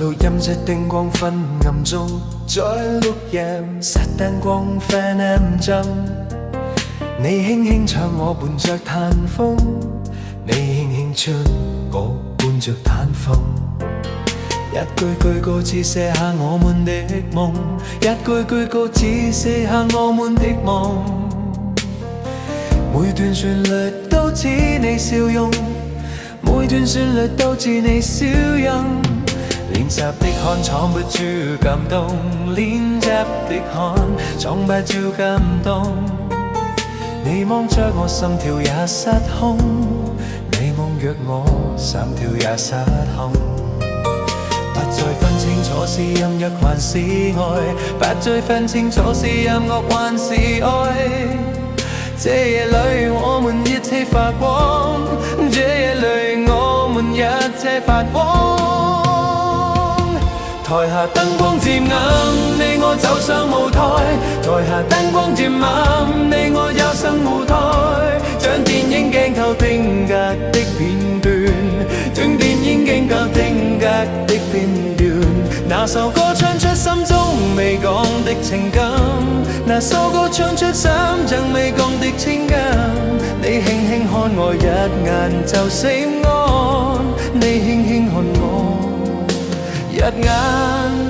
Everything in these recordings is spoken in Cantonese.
錄音這燈光昏暗中，在錄音實燈光昏暗中，你輕輕唱，我伴着彈風，你輕輕唱，我伴着彈風。一句句歌詞寫下我們的夢，一句句歌詞寫下我們的夢。每段旋律都似你笑容，每段旋律都似你笑容。練習的看藏不住感動，練習的看藏不住感動。你望着我，心跳也失控，你望着我，心跳也失控。不再分清楚是音樂還是愛，不再分清楚是音樂還是愛。這夜裏我們一起發光，這夜裏我們一起發光。台下燈光漸暗，你我走上舞台。台下燈光漸暗，你我遊上舞台。將電影鏡頭定格的片段，將電影鏡頭定格的片段。那首歌唱出心中未講的情感，那首歌唱出心中未講的情感。你輕輕看我一眼就醒安，你輕輕看我一眼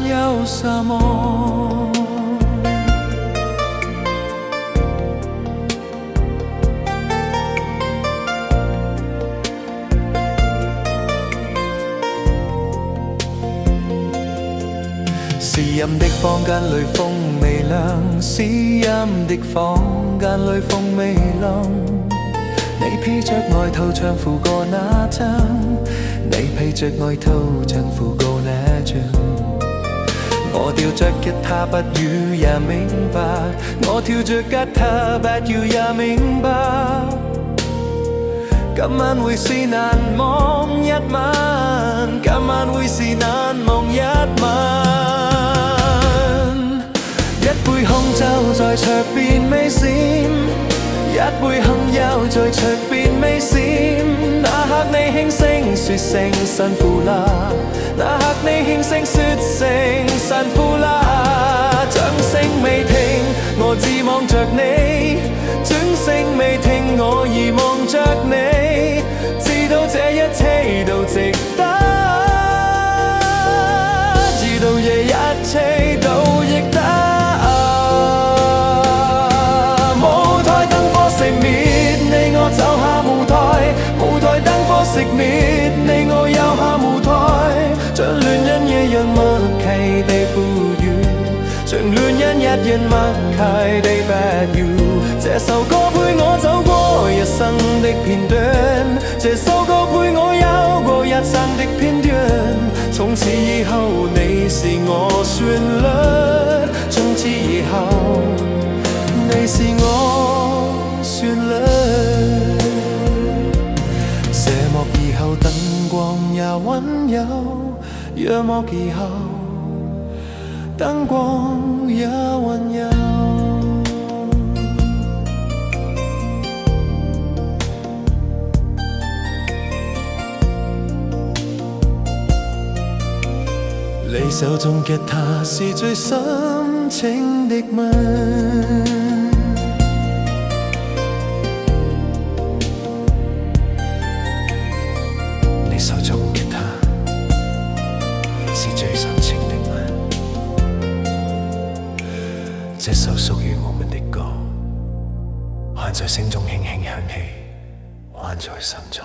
有什麼？是音的坊間裏風微涼，是音的坊間裏風微涼。你披着外套唱副歌那張，你披着外套唱副歌那張。我吊着吉他不要也明白，我跳着吉他不要也明白。今晚會是難忘一晚，今晚會是難忘一晚。一杯紅酒在桌邊微閃，一杯紅酒在桌邊微閃。那刻你輕聲說聲辛苦啦，那刻你輕聲說聲辛苦啦。掌聲未停，我只望着你；掌聲未停，我已望着你。知道這一切都值得，知道這一切都值得。走下舞台，舞台燈火熄滅，你我遊下舞台。像戀人一樣默契地呼籲，像戀人一樣默契地不要。這首歌陪我走過一生的片段，這首歌陪我遊過一生的片段。從此以後你是我旋律，從此以後你是我旋律。謝幕以後燈光也溫柔，約幕以後燈光也溫柔。你手中吉他是最深情的吻，手中吉他是最深情的吻，這首屬於我們的歌，還在聲中輕輕響起，還在心中。